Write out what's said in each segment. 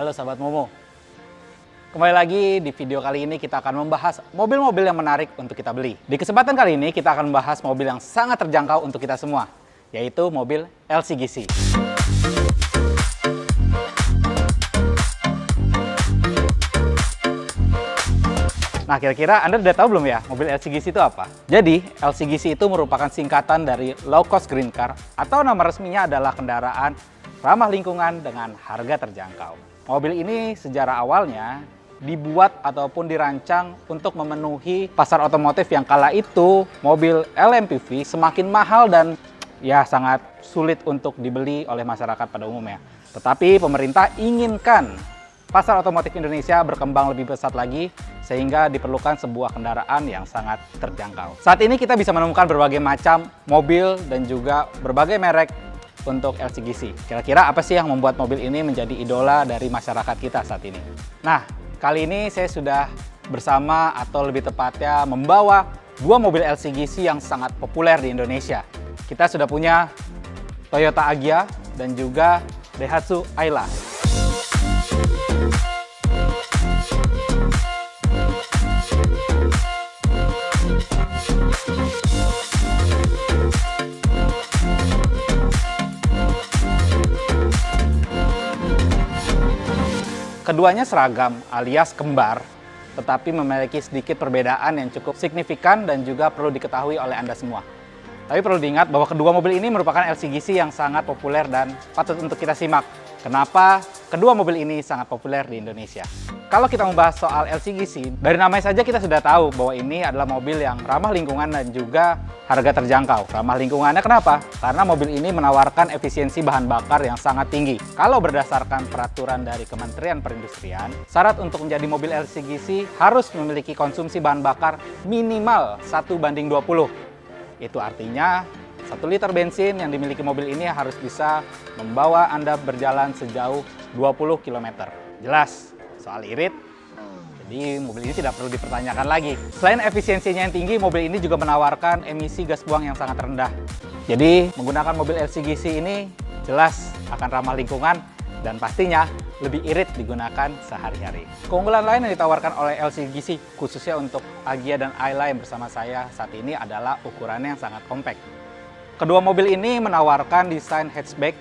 Halo sahabat Momo. Kembali lagi di video kali ini kita akan membahas mobil-mobil yang menarik untuk kita beli. Di kesempatan kali ini kita akan membahas mobil yang sangat terjangkau untuk kita semua, yaitu mobil LCGC. Nah, kira-kira Anda udah tahu belum ya mobil LCGC itu apa? Jadi, LCGC itu merupakan singkatan dari Low Cost Green Car, atau nama resminya adalah kendaraan ramah lingkungan dengan harga terjangkau. Mobil ini sejarah awalnya dibuat ataupun dirancang untuk memenuhi pasar otomotif yang kala itu mobil LMPV semakin mahal dan ya sangat sulit untuk dibeli oleh masyarakat pada umumnya. Tetapi pemerintah inginkan pasar otomotif Indonesia berkembang lebih pesat lagi sehingga diperlukan sebuah kendaraan yang sangat terjangkau. Saat ini kita bisa menemukan berbagai macam mobil dan juga berbagai merek untuk LCGC. Kira-kira apa sih yang membuat mobil ini menjadi idola dari masyarakat kita saat ini? Nah, kali ini saya sudah bersama atau lebih tepatnya membawa dua mobil LCGC yang sangat populer di Indonesia. Kita sudah punya Toyota Agya dan juga Daihatsu Ayla. Keduanya seragam alias kembar, tetapi memiliki sedikit perbedaan yang cukup signifikan dan juga perlu diketahui oleh Anda semua. Tapi perlu diingat bahwa kedua mobil ini merupakan LCGC yang sangat populer dan patut untuk kita simak. Kenapa kedua mobil ini sangat populer di Indonesia? Kalau kita membahas soal LCGC, dari namanya saja kita sudah tahu bahwa ini adalah mobil yang ramah lingkungan dan juga harga terjangkau. Ramah lingkungannya kenapa? Karena mobil ini menawarkan efisiensi bahan bakar yang sangat tinggi. Kalau berdasarkan peraturan dari Kementerian Perindustrian, syarat untuk menjadi mobil LCGC harus memiliki konsumsi bahan bakar minimal 1:20. Itu artinya 1 liter bensin yang dimiliki mobil ini harus bisa membawa Anda berjalan sejauh 20 km. Jelas, soal irit, jadi mobil ini tidak perlu dipertanyakan lagi. Selain efisiensinya yang tinggi, mobil ini juga menawarkan emisi gas buang yang sangat rendah. Jadi, menggunakan mobil LCGC ini jelas akan ramah lingkungan dan pastinya lebih irit digunakan sehari-hari. Keunggulan lain yang ditawarkan oleh LCGC, khususnya untuk Agya dan Ayla yang bersama saya saat ini adalah ukurannya yang sangat kompak. Kedua mobil ini menawarkan desain hatchback,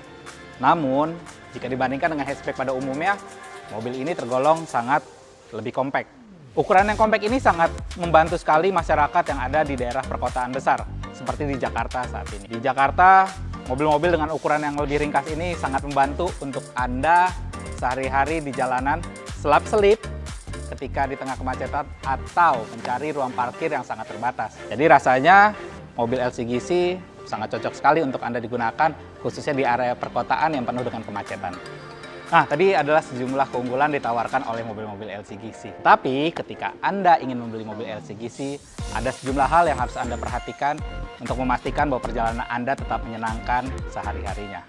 namun jika dibandingkan dengan hatchback pada umumnya, mobil ini tergolong sangat lebih kompak. Ukuran yang kompak ini sangat membantu sekali masyarakat yang ada di daerah perkotaan besar, seperti di Jakarta saat ini. Di Jakarta, mobil-mobil dengan ukuran yang lebih ringkas ini sangat membantu untuk Anda sehari-hari di jalanan selap-selip ketika di tengah kemacetan atau mencari ruang parkir yang sangat terbatas. Jadi rasanya mobil LCGC sangat cocok sekali untuk Anda digunakan, khususnya di area perkotaan yang penuh dengan kemacetan. Nah, tadi adalah sejumlah keunggulan ditawarkan oleh mobil-mobil LCGC. Tapi ketika Anda ingin membeli mobil LCGC, ada sejumlah hal yang harus Anda perhatikan untuk memastikan bahwa perjalanan Anda tetap menyenangkan sehari-harinya.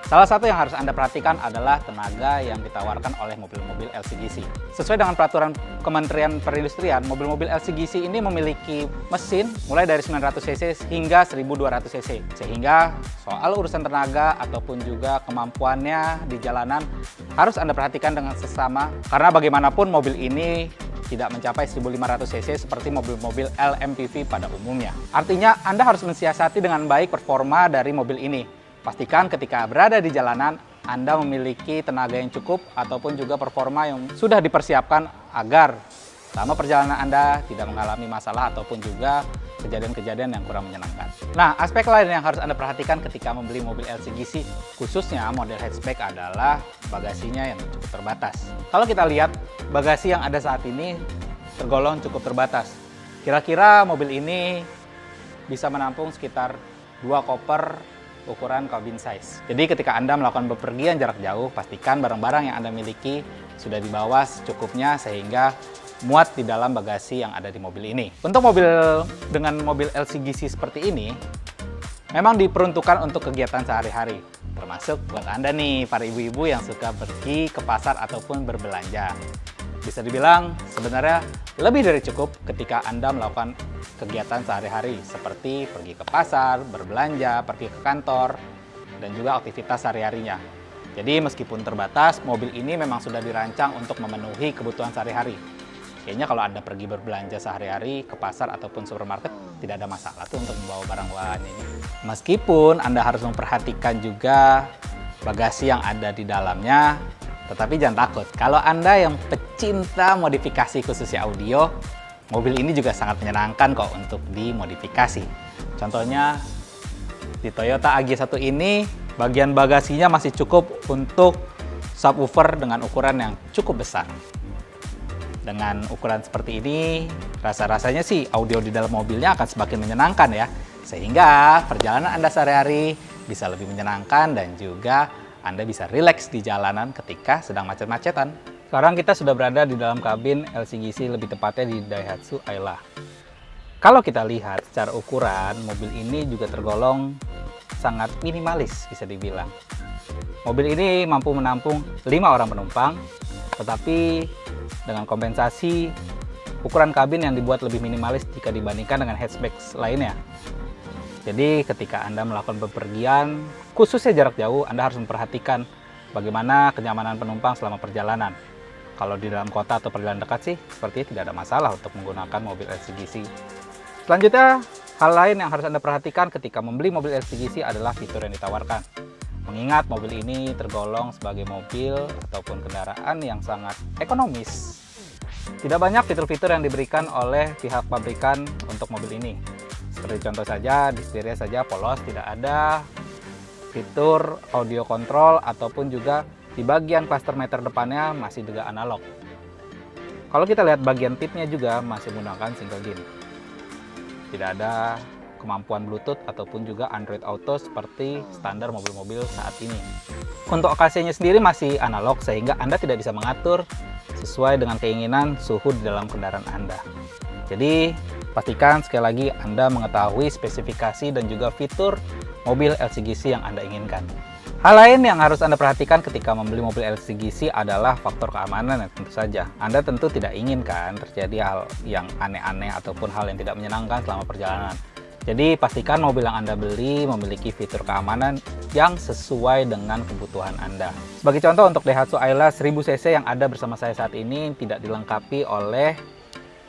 Salah satu yang harus Anda perhatikan adalah tenaga yang ditawarkan oleh mobil-mobil LCGC. Sesuai dengan peraturan Kementerian Perindustrian, mobil-mobil LCGC ini memiliki mesin mulai dari 900 cc hingga 1200 cc. Sehingga soal urusan tenaga ataupun juga kemampuannya di jalanan harus Anda perhatikan dengan seksama, karena bagaimanapun mobil ini tidak mencapai 1500 cc seperti mobil-mobil LMPV pada umumnya. Artinya Anda harus mensiasati dengan baik performa dari mobil ini. Pastikan ketika berada di jalanan, Anda memiliki tenaga yang cukup ataupun juga performa yang sudah dipersiapkan agar selama perjalanan Anda tidak mengalami masalah ataupun juga kejadian-kejadian yang kurang menyenangkan. Nah, aspek lain yang harus Anda perhatikan ketika membeli mobil LCGC, khususnya model hatchback, adalah bagasinya yang cukup terbatas. Kalau kita lihat, bagasi yang ada saat ini tergolong cukup terbatas. Kira-kira mobil ini bisa menampung sekitar 2 koper ukuran cabin size. Jadi ketika Anda melakukan bepergian jarak jauh, pastikan barang-barang yang Anda miliki sudah dibawa secukupnya sehingga muat di dalam bagasi yang ada di mobil ini. Untuk mobil dengan mobil LCGC seperti ini, memang diperuntukkan untuk kegiatan sehari-hari, termasuk buat Anda nih, para ibu-ibu yang suka pergi ke pasar ataupun berbelanja. Bisa dibilang sebenarnya lebih dari cukup ketika Anda melakukan kegiatan sehari-hari seperti pergi ke pasar, berbelanja, pergi ke kantor, dan juga aktivitas sehari-harinya. Jadi meskipun terbatas, mobil ini memang sudah dirancang untuk memenuhi kebutuhan sehari-hari. Kayaknya kalau Anda pergi berbelanja sehari-hari ke pasar ataupun supermarket, tidak ada masalah tuh untuk membawa barang bawaan ini. Meskipun Anda harus memperhatikan juga bagasi yang ada di dalamnya, tetapi jangan takut. Kalau Anda yang pecinta modifikasi khususnya audio, mobil ini juga sangat menyenangkan kok untuk dimodifikasi. Contohnya di Toyota AG1 ini, bagian bagasinya masih cukup untuk subwoofer dengan ukuran yang cukup besar. Dengan ukuran seperti ini, rasa-rasanya sih audio di dalam mobilnya akan semakin menyenangkan ya. Sehingga perjalanan Anda sehari-hari bisa lebih menyenangkan dan juga Anda bisa rileks di jalanan ketika sedang macet-macetan. Sekarang kita sudah berada di dalam kabin LCGC, lebih tepatnya di Daihatsu Ayla. Kalau kita lihat secara ukuran, mobil ini juga tergolong sangat minimalis bisa dibilang. Mobil ini mampu menampung 5 orang penumpang, tetapi dengan kompensasi ukuran kabin yang dibuat lebih minimalis jika dibandingkan dengan hatchback lainnya. Jadi ketika Anda melakukan bepergian, khususnya jarak jauh, Anda harus memperhatikan bagaimana kenyamanan penumpang selama perjalanan. Kalau di dalam kota atau perjalanan dekat sih, sepertinya tidak ada masalah untuk menggunakan mobil LCGC. Selanjutnya, hal lain yang harus Anda perhatikan ketika membeli mobil LCGC adalah fitur yang ditawarkan. Mengingat mobil ini tergolong sebagai mobil ataupun kendaraan yang sangat ekonomis. Tidak banyak fitur-fitur yang diberikan oleh pihak pabrikan untuk mobil ini. Seperti contoh saja, di setirnya saja polos, tidak ada fitur audio control ataupun juga di bagian cluster meter depannya masih juga analog. Kalau kita lihat bagian tipnya juga masih menggunakan single DIN. Tidak ada kemampuan Bluetooth ataupun juga Android Auto seperti standar mobil-mobil saat ini. Untuk AC-nya sendiri masih analog sehingga Anda tidak bisa mengatur sesuai dengan keinginan suhu di dalam kendaraan Anda. Jadi pastikan sekali lagi Anda mengetahui spesifikasi dan juga fitur mobil LCGC yang Anda inginkan. Hal lain yang harus Anda perhatikan ketika membeli mobil LCGC adalah faktor keamanan ya, tentu saja. Anda tentu tidak inginkan terjadi hal yang aneh-aneh ataupun hal yang tidak menyenangkan selama perjalanan. Jadi pastikan mobil yang Anda beli memiliki fitur keamanan yang sesuai dengan kebutuhan Anda. Sebagai contoh, untuk Daihatsu Ayla 1000cc yang ada bersama saya saat ini tidak dilengkapi oleh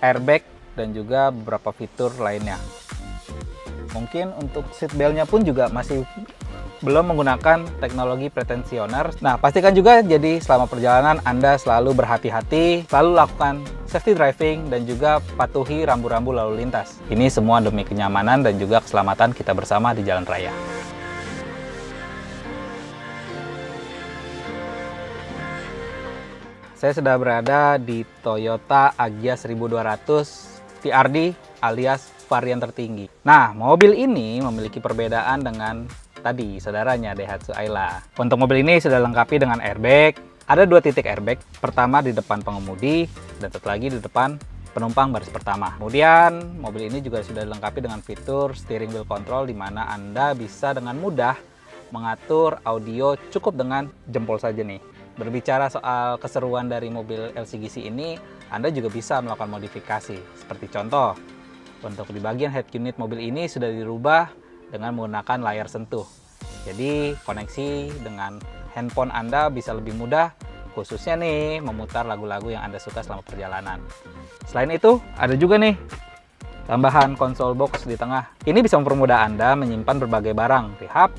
airbag dan juga beberapa fitur lainnya. Mungkin untuk seat belt-nya pun juga masih belum menggunakan teknologi pretensioner. Nah, pastikan juga jadi selama perjalanan Anda selalu berhati-hati, selalu lakukan safety driving dan juga patuhi rambu-rambu lalu lintas. Ini semua demi kenyamanan dan juga keselamatan kita bersama di jalan raya. Saya sudah berada di Toyota Agya 1200 TRD alias varian tertinggi. Nah, mobil ini memiliki perbedaan dengan tadi saudaranya Daihatsu Ayla. Untuk mobil ini sudah dilengkapi dengan airbag. Ada 2 titik airbag. Pertama di depan pengemudi dan satu lagi di depan penumpang baris pertama. Kemudian mobil ini juga sudah dilengkapi dengan fitur steering wheel control di mana Anda bisa dengan mudah mengatur audio cukup dengan jempol saja nih. Berbicara soal keseruan dari mobil LCGC ini, Anda juga bisa melakukan modifikasi. Seperti contoh, untuk di bagian head unit mobil ini sudah dirubah dengan menggunakan layar sentuh. Jadi koneksi dengan handphone Anda bisa lebih mudah, khususnya nih memutar lagu-lagu yang Anda suka selama perjalanan. Selain itu, ada juga nih tambahan konsol box di tengah. Ini bisa mempermudah Anda menyimpan berbagai barang, seperti HP,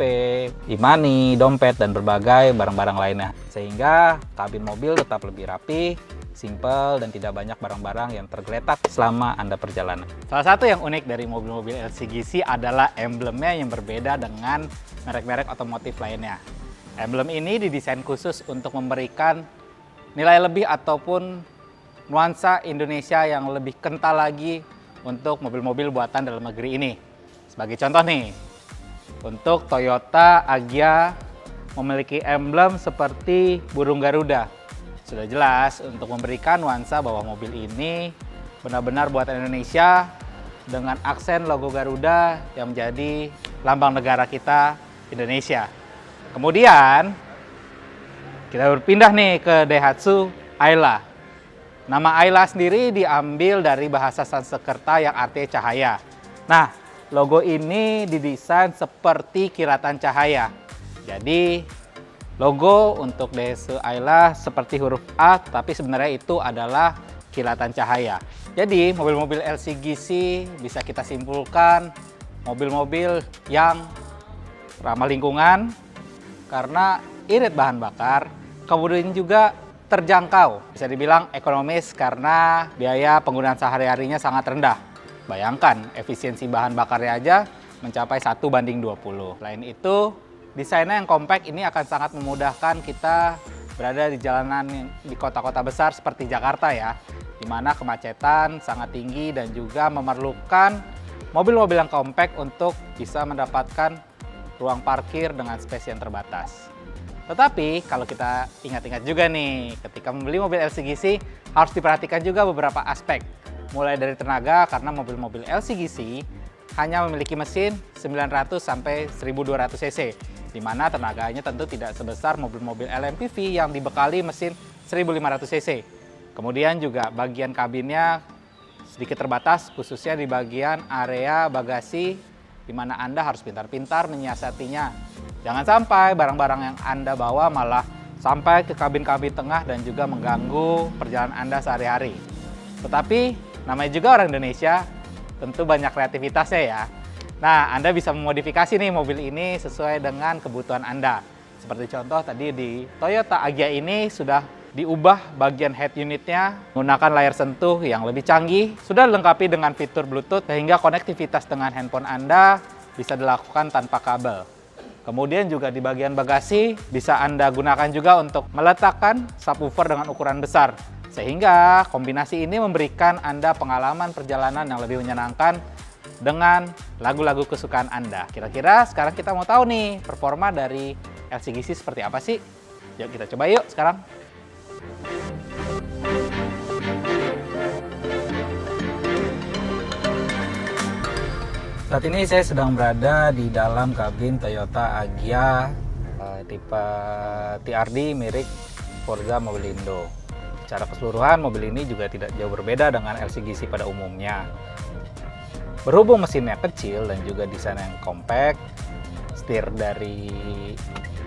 e-money, dompet, dan berbagai barang-barang lainnya. Sehingga kabin mobil tetap lebih rapi, simple, dan tidak banyak barang-barang yang tergeletak selama Anda perjalanan. Salah satu yang unik dari mobil-mobil LCGC adalah emblemnya yang berbeda dengan merek-merek otomotif lainnya. Emblem ini didesain khusus untuk memberikan nilai lebih ataupun nuansa Indonesia yang lebih kental lagi untuk mobil-mobil buatan dalam negeri ini. Sebagai contoh nih, untuk Toyota Agya memiliki emblem seperti burung Garuda. Sudah jelas untuk memberikan nuansa bahwa mobil ini benar-benar buatan Indonesia dengan aksen logo Garuda yang menjadi lambang negara kita, Indonesia. Kemudian kita berpindah nih ke Daihatsu Ayla. Nama Ayla sendiri diambil dari bahasa Sanskerta yang artinya cahaya. Nah, logo ini didesain seperti kilatan cahaya. Jadi Logo untuk Daihatsu Ayla seperti huruf A, tapi sebenarnya itu adalah kilatan cahaya. Jadi mobil-mobil LCGC bisa kita simpulkan mobil-mobil yang ramah lingkungan karena irit bahan bakar, kemudian juga terjangkau. Bisa dibilang ekonomis karena biaya penggunaan sehari-harinya sangat rendah. Bayangkan efisiensi bahan bakarnya aja mencapai 1:20. Selain itu, desainnya yang compact ini akan sangat memudahkan kita berada di jalanan di kota-kota besar seperti Jakarta ya, di mana kemacetan sangat tinggi dan juga memerlukan mobil-mobil yang compact untuk bisa mendapatkan ruang parkir dengan space yang terbatas. Tetapi kalau kita ingat-ingat juga nih, ketika membeli mobil LCGC harus diperhatikan juga beberapa aspek. Mulai dari tenaga, karena mobil-mobil LCGC hanya memiliki mesin 900 sampai 1200 cc, di mana tenaganya tentu tidak sebesar mobil-mobil LMPV yang dibekali mesin 1500 cc. Kemudian juga bagian kabinnya sedikit terbatas, khususnya di bagian area bagasi, di mana Anda harus pintar-pintar menyiasatinya. Jangan sampai barang-barang yang Anda bawa malah sampai ke kabin-kabin tengah dan juga mengganggu perjalanan Anda sehari-hari. Tetapi namanya juga orang Indonesia, tentu banyak kreativitasnya ya. Nah, Anda bisa memodifikasi nih mobil ini sesuai dengan kebutuhan Anda. Seperti contoh tadi di Toyota Agya ini sudah diubah bagian head unitnya menggunakan layar sentuh yang lebih canggih, sudah dilengkapi dengan fitur Bluetooth sehingga konektivitas dengan handphone Anda bisa dilakukan tanpa kabel. Kemudian juga di bagian bagasi bisa Anda gunakan juga untuk meletakkan subwoofer dengan ukuran besar. Sehingga kombinasi ini memberikan Anda pengalaman perjalanan yang lebih menyenangkan dengan lagu-lagu kesukaan Anda. Kira-kira sekarang kita mau tahu nih performa dari LCGC seperti apa sih? Yuk kita coba yuk sekarang. Saat ini saya sedang berada di dalam kabin Toyota Agya tipe TRD mirip Forza Mobilindo. Secara keseluruhan mobil ini juga tidak jauh berbeda dengan LCGC pada umumnya. Berhubung mesinnya kecil dan juga desain yang compact, setir dari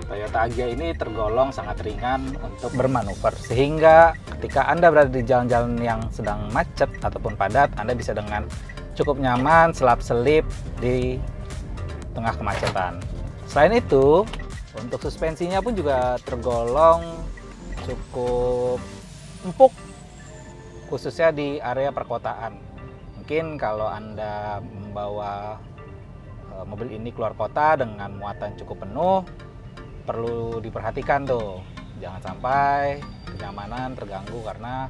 Toyota Agya ini tergolong sangat ringan untuk bermanuver, sehingga ketika Anda berada di jalan-jalan yang sedang macet ataupun padat, Anda bisa dengan cukup nyaman selap-selip di tengah kemacetan. Selain itu, untuk suspensinya pun juga tergolong cukup empuk, khususnya di area perkotaan. Mungkin kalau Anda membawa mobil ini keluar kota dengan muatan cukup penuh, perlu diperhatikan tuh. Jangan sampai kenyamanan terganggu karena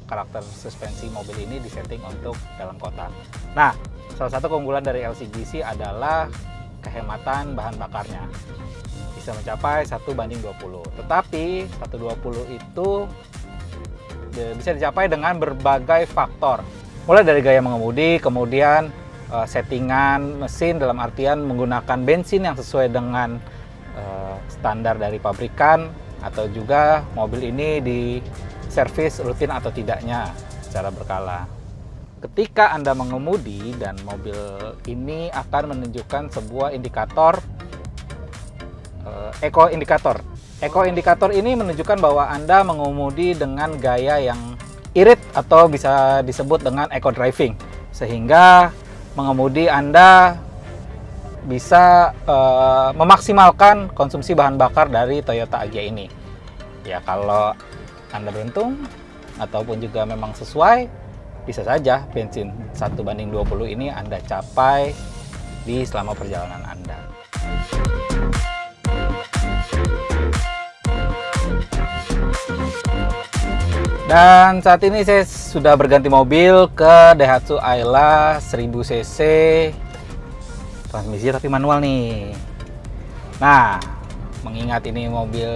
karakter suspensi mobil ini disetting untuk dalam kota. Nah, salah satu keunggulan dari LCGC adalah kehematan bahan bakarnya. Bisa mencapai 1:20. Tetapi 1:20 itu bisa dicapai dengan berbagai faktor. Mulai dari gaya mengemudi, kemudian settingan mesin dalam artian menggunakan bensin yang sesuai dengan standar dari pabrikan, atau juga mobil ini di servis rutin atau tidaknya secara berkala. Ketika Anda mengemudi dan mobil ini akan menunjukkan sebuah indikator eco indikator. Eco indikator ini menunjukkan bahwa Anda mengemudi dengan gaya yang irit atau bisa disebut dengan eco driving, sehingga mengemudi Anda bisa memaksimalkan konsumsi bahan bakar dari Toyota Agya ini. Ya, kalau Anda beruntung ataupun juga memang sesuai, bisa saja bensin 1:20 ini Anda capai di selama perjalanan Anda. Dan saat ini saya sudah berganti mobil ke Daihatsu Ayla 1000 cc, transmisi tapi manual nih. Nah, mengingat ini mobil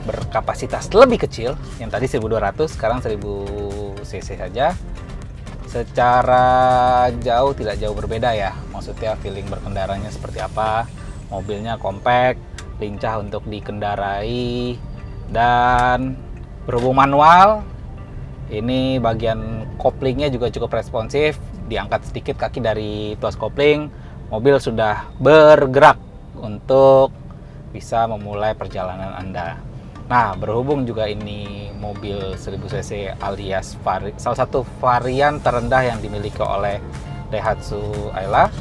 berkapasitas lebih kecil, yang tadi 1200, sekarang 1000 cc saja. Secara jauh tidak jauh berbeda ya, maksudnya feeling berkendaranya seperti apa. Mobilnya compact, lincah untuk dikendarai, dan berhubung manual, ini bagian koplingnya juga cukup responsif. Diangkat sedikit kaki dari tuas kopling, mobil sudah bergerak untuk bisa memulai perjalanan Anda. Nah, berhubung juga ini mobil 1000 cc alias salah satu varian terendah yang dimiliki oleh Daihatsu Ayla,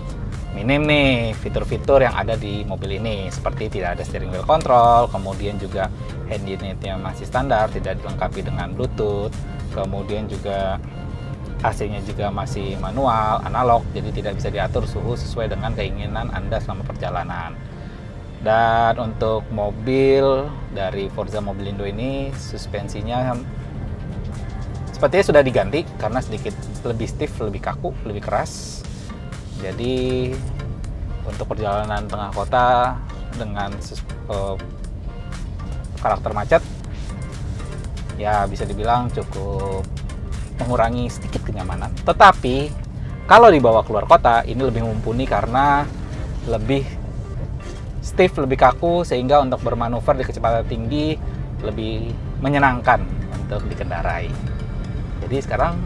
minim nih fitur-fitur yang ada di mobil ini, seperti tidak ada steering wheel control, kemudian juga hand unitnya masih standar, tidak dilengkapi dengan Bluetooth, kemudian juga AC-nya juga masih manual, analog, jadi tidak bisa diatur suhu sesuai dengan keinginan Anda selama perjalanan. Dan untuk mobil dari Forza Mobilindo ini, suspensinya sepertinya sudah diganti karena sedikit lebih stiff, lebih kaku, lebih keras. Jadi untuk perjalanan tengah kota dengan karakter macet, ya bisa dibilang cukup mengurangi sedikit kenyamanan. Tetapi kalau dibawa keluar kota ini lebih mumpuni karena lebih stiff, lebih kaku, sehingga untuk bermanuver di kecepatan tinggi lebih menyenangkan untuk dikendarai. Jadi sekarang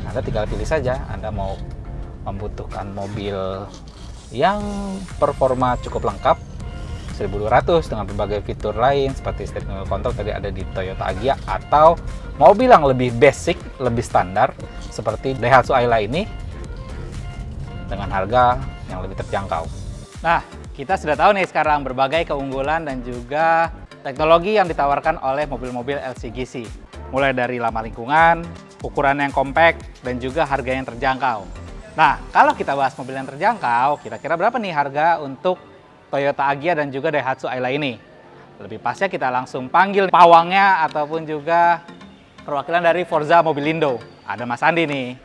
Anda tinggal pilih saja, Anda mau membutuhkan mobil yang performa cukup lengkap 1200 dengan berbagai fitur lain seperti steering wheel control tadi ada di Toyota Agya, atau mobil yang lebih basic, lebih standar seperti Daihatsu Ayla ini dengan harga yang lebih terjangkau. Nah, kita sudah tahu nih sekarang berbagai keunggulan dan juga teknologi yang ditawarkan oleh mobil-mobil LCGC. Mulai dari ramah lingkungan, ukuran yang compact, dan juga harga yang terjangkau. Nah, kalau kita bahas mobil yang terjangkau, kira-kira berapa nih harga untuk Toyota Agya dan juga Daihatsu Ayla ini? Lebih pasnya kita langsung panggil pawangnya ataupun juga perwakilan dari Forza Mobilindo. Ada Mas Andi nih.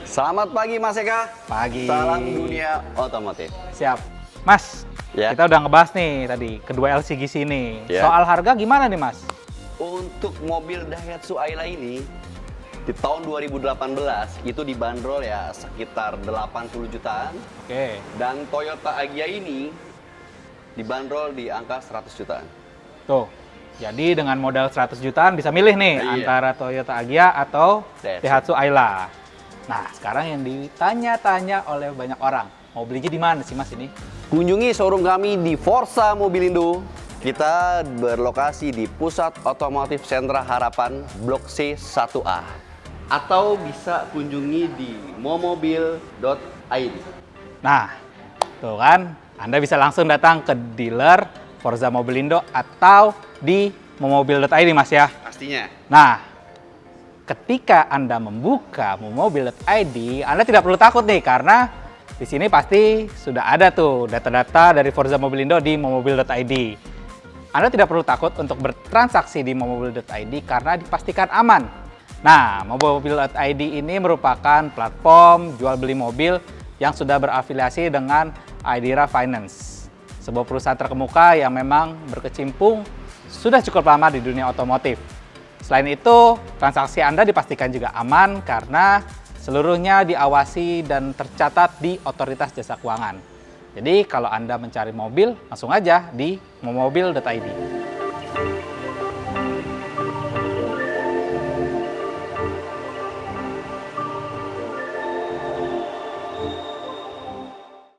Selamat pagi Mas Eka. Pagi. Salam dunia otomotif. Siap. Mas, kita udah ngebahas nih tadi kedua LCGC ini. Soal harga gimana nih Mas? Untuk mobil Daihatsu Ayla ini di tahun 2018 itu dibanderol ya sekitar 80 jutaan. Oke. Dan Toyota Agya ini dibanderol di angka 100 jutaan. Tuh. Jadi dengan modal 100 jutaan bisa milih nih antara Toyota Agya atau Daihatsu Ayla. Nah, sekarang yang ditanya-tanya oleh banyak orang, mau belinya di mana sih Mas ini? Kunjungi showroom kami di Forza Mobilindo. Kita berlokasi di Pusat Otomotif Sentra Harapan Blok C 1A. Atau bisa kunjungi di momobil.id. Nah, tuh kan, Anda bisa langsung datang ke dealer Forza Mobilindo atau di momobil.id Mas ya. Pastinya. Nah, ketika Anda membuka momobil.id, Anda tidak perlu takut nih karena di sini pasti sudah ada tuh data-data dari Forza Mobilindo di momobil.id. Anda tidak perlu takut untuk bertransaksi di momobil.id karena dipastikan aman. Nah, momobil.id ini merupakan platform jual beli mobil yang sudah berafiliasi dengan Idira Finance, sebuah perusahaan terkemuka yang memang berkecimpung sudah cukup lama di dunia otomotif. Selain itu, transaksi Anda dipastikan juga aman karena seluruhnya diawasi dan tercatat di Otoritas Jasa Keuangan. Jadi kalau Anda mencari mobil, langsung aja di momobil.id.